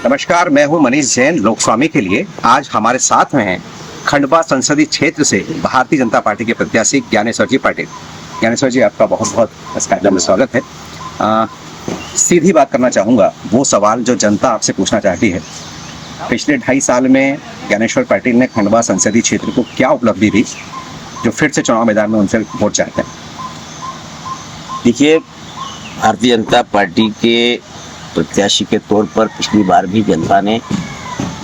नमस्कार, मैं हूं मनीष जैन। लोकस्वामी के लिए आज हमारे साथ में हैं खंडवा संसदीय क्षेत्र से भारतीय जनता पार्टी के प्रत्याशी ज्ञानेश्वर जी पाटिल। ज्ञानेश्वर जी, आपका बहुत बहुत इस कार्यक्रम में स्वागत है। सीधी बात करना चाहूँगा, वो सवाल जो जनता आपसे पूछना चाहती है। पिछले 2.5 साल में ज्ञानेश्वर पाटिल ने खंडवा संसदीय क्षेत्र को क्या उपलब्धि दी जो फिर से चुनाव मैदान में उनसे वोट चाहते हैं? देखिए, भारतीय जनता पार्टी के प्रत्याशी के तौर पर पिछली बार भी जनता ने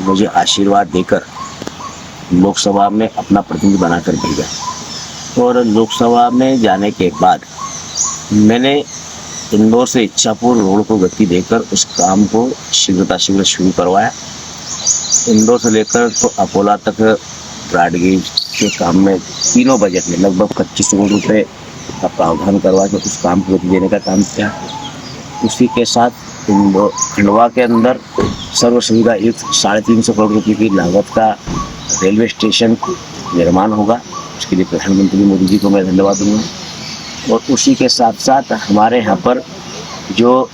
मुझे आशीर्वाद देकर लोकसभा में अपना प्रतिनिधि बनाकर भेजा और लोकसभा में जाने के बाद मैंने इंदौर से इच्छापुर रोड को गति देकर उस काम को शीघ्र शुरू करवाया। इंदौर से लेकर तो अकोला तक ब्रॉडगेज के काम में तीनों बजट में लगभग 25 करोड़ रुपये का प्रावधान करवा के उस काम को गति देने का काम किया। उसी के साथ खंडवा के अंदर सर्व सुविधा युक्त 350 करोड़ रुपये की लागत का रेलवे स्टेशन निर्माण होगा। उसके लिए प्रधानमंत्री मोदी जी को मैं धन्यवाद दूंगा। और उसी के साथ साथ हमारे यहाँ पर जो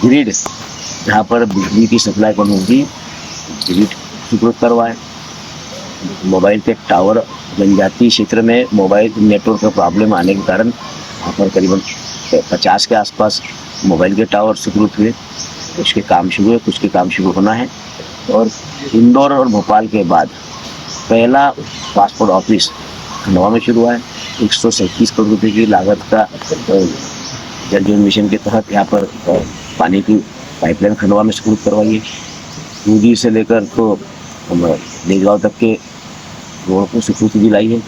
ग्रिड, जहाँ पर बिजली की सप्लाई कम होगी, ग्रिड सुदृढ़ करवाए। मोबाइल के टावर जनजातीय क्षेत्र में मोबाइल नेटवर्क का प्रॉब्लम आने के कारण वहाँ पर करीबन 50 के आसपास मोबाइल के टावर सुदृढ़ हुए। उसके काम शुरू हुए, कुछ के काम शुरू होना है। और इंदौर और भोपाल के बाद पहला पासपोर्ट ऑफिस खंडवा में शुरू हुआ है। 137 करोड़ रुपये की लागत का जल जीवन मिशन के तहत यहाँ पर पानी की पाइपलाइन खंडवा में शुरू करवाई है। दूधी से लेकर तो देजगांव तक के रोड को स्वीकृति दिलाई है।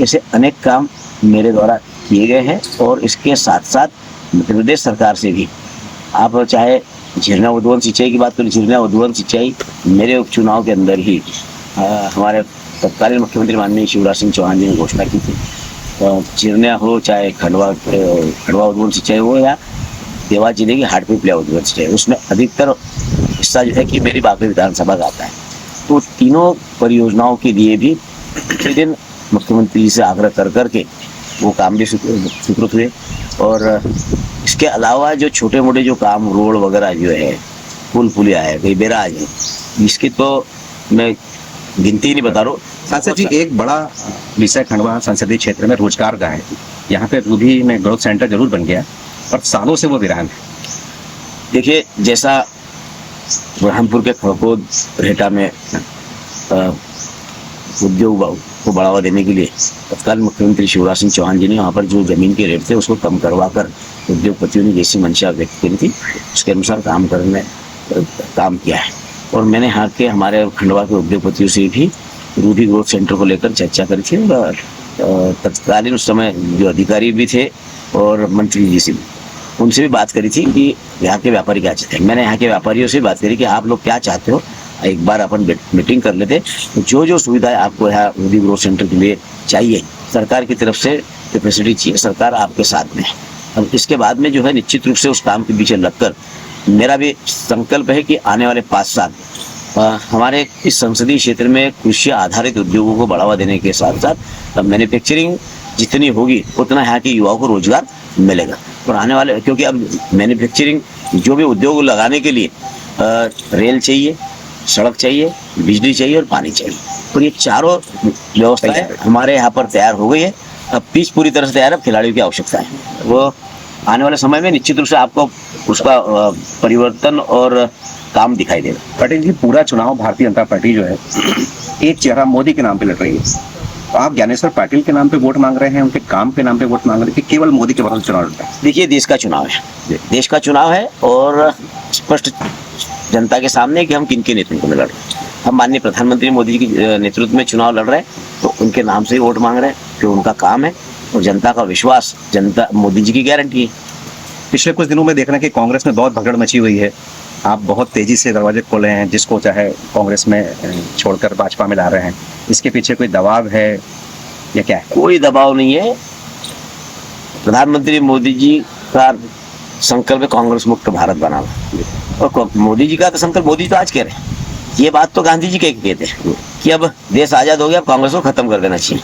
ऐसे अनेक काम मेरे द्वारा किए गए हैं। और इसके साथ साथ मध्य प्रदेश सरकार से भी, आप चाहे झिरना उद्वन सिंचाई की बात करें, झिरना उद्वन सिंचाई मेरे उपचुनाव के अंदर ही हमारे तत्कालीन मुख्यमंत्री माननीय शिवराज सिंह चौहान जी ने घोषणा की थी। झिरना हो चाहे खंडवा उद्वन सिंचाई हो या देवास जिले की हाटपिपलिया उद्वन सिंचाई, उसमें अधिकतर हिस्सा जो है कि मेरी बागपत विधानसभा का आता है। तो तीनों परियोजनाओं के लिए भी प्रतिदिन मुख्यमंत्री से आग्रह कर के वो काम भी स्वीकृत हुए। और इसके अलावा जो छोटे मोटे जो काम, रोड वगैरह जो है, पुल पुलिया है, कई बैराज है, इसकी तो मैं गिनती नहीं बता रहा हूँ। सांसद जी, एक बड़ा विषय खंडवा संसदीय क्षेत्र में रोजगार का है। यहाँ पे रूधी में ग्रोथ सेंटर जरूर बन गया और सालों से वो वीरान है। देखिए, जैसा बुरहानपुर के खड़कोद रेटा में उद्योग को बढ़ावा देने के लिए तत्कालीन मुख्यमंत्री शिवराज सिंह चौहान जी ने वहाँ पर जो जमीन के रेट थे उसको कम करवा कर उद्योगपतियों ने जैसी मंशा व्यक्त की थी उसके अनुसार काम किया है। और मैंने यहाँ के हमारे खंडवा के उद्योगपतियों से भी रूधी ग्रोथ सेंटर को लेकर चर्चा करी थी। और तत्कालीन उस समय जो अधिकारी भी थे और मंत्री जी से भी, उनसे भी बात करी थी कि यहाँ के व्यापारी क्या चाहते हैं। मैंने यहाँ के व्यापारियों से बात करी कि आप लोग क्या चाहते हो, एक बार अपन मीटिंग कर लेते। जो जो सुविधाएं आपको यहाँ रूधी ग्रोथ सेंटर के लिए चाहिए, सरकार की तरफ से जो फैसिलिटी चाहिए, सरकार आपके साथ में है। अब इसके बाद में जो है निश्चित रूप से उस काम के पीछे लगकर मेरा भी संकल्प है कि आने वाले 5 साल हमारे इस संसदीय क्षेत्र में कृषि आधारित उद्योगों को बढ़ावा देने के साथ साथ मैन्युफैक्चरिंग जितनी होगी उतना यहाँ के युवाओं को रोजगार मिलेगा। और आने वाले, क्योंकि अब मैन्युफैक्चरिंग जो भी उद्योग लगाने के लिए रेल चाहिए, सड़क चाहिए, बिजली चाहिए और पानी चाहिए। और ये चारों व्यवस्थाएं हमारे यहाँ पर तैयार हो गई है। अब पिच पूरी तरह से तैयार है, अब खिलाड़ियों की आवश्यकता है। वो आने वाले समय में निश्चित रूप से आपको उसका परिवर्तन और काम दिखाई देगा। पाटिल जी, पूरा चुनाव भारतीय जनता पार्टी जो है एक चेहरा मोदी के नाम पे लड़ रही है। तो आप ज्ञानेश्वर पाटिल के नाम पे वोट मांग रहे हैं, उनके काम के नाम पे वोट मांग रहे हैं, केवल मोदी के भरोसे चुनाव लड़ रहे हैं? देखिए, देश का चुनाव है, देश का चुनाव है और स्पष्ट जनता के सामने कि हम किनके नेतृत्व में लड़ रहे हैं। हम माननीय प्रधानमंत्री मोदी जी के नेतृत्व में चुनाव लड़ रहे हैं, तो उनके नाम से ही वोट मांग रहे हैं, जो उनका काम है। और जनता का विश्वास, जनता मोदी जी की गारंटी है। पिछले कुछ दिनों में देखना कि कांग्रेस में बहुत भगदड़ मची हुई है। आप बहुत तेजी से दरवाजे खोले हैं, जिसको चाहे कांग्रेस में छोड़कर भाजपा में ला रहे हैं। इसके पीछे कोई दबाव है या क्या है? कोई दबाव नहीं है। प्रधानमंत्री मोदी जी का संकल्प है कांग्रेस मुक्त भारत बनाना। और मोदी जी का तो संकल्प मोदी तो आज कह रहे हैं, ये बात तो गांधी जी कहते हैं कि अब देश आजाद हो गया, अब कांग्रेस को खत्म कर देना चाहिए।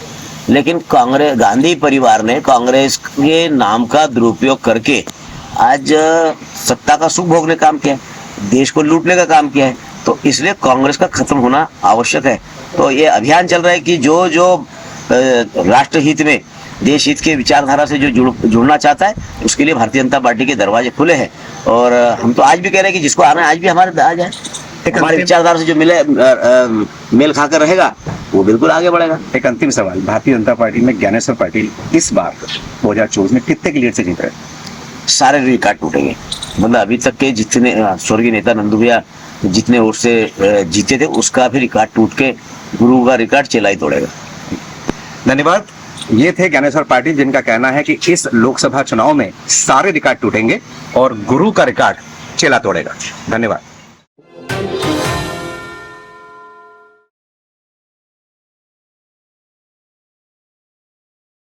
लेकिन कांग्रेस, गांधी परिवार ने कांग्रेस के नाम का दुरुपयोग करके आज सत्ता का सुख भोगने काम किया। देश को लूटने का काम किया है। तो इसलिए कांग्रेस का खत्म होना आवश्यक है। तो ये अभियान चल रहा है कि जो जो राष्ट्र हित में, देश हित के विचारधारा से जो जुड़ना चाहता है, उसके लिए भारतीय जनता पार्टी के दरवाजे खुले हैं। और हम तो आज भी कह रहे हैं कि जिसको आना है आज भी हमारे आ जाए। हमारे विचारधारा से जो मेल खाकर रहेगा वो बिल्कुल आगे बढ़ेगा। एक अंतिम सवाल, भारतीय जनता पार्टी में ज्ञानेश्वर पाटिल इस बार 2024 में कितने की लीड से जीत रहे हैं? सारे रिकॉर्ड टूटेंगे। मतलब अभी तक के जितने स्वर्गीय नेता नंदू भैया जितने वोट से जीते थे, उसका भी रिकॉर्ड टूट के गुरु का रिकॉर्ड चेला ही तोड़ेगा। धन्यवाद। ये थे ज्ञानेश्वर पाटिल, जिनका कहना है कि इस लोकसभा चुनाव में सारे रिकॉर्ड टूटेंगे और गुरु का रिकॉर्ड चेला तोड़ेगा। धन्यवाद।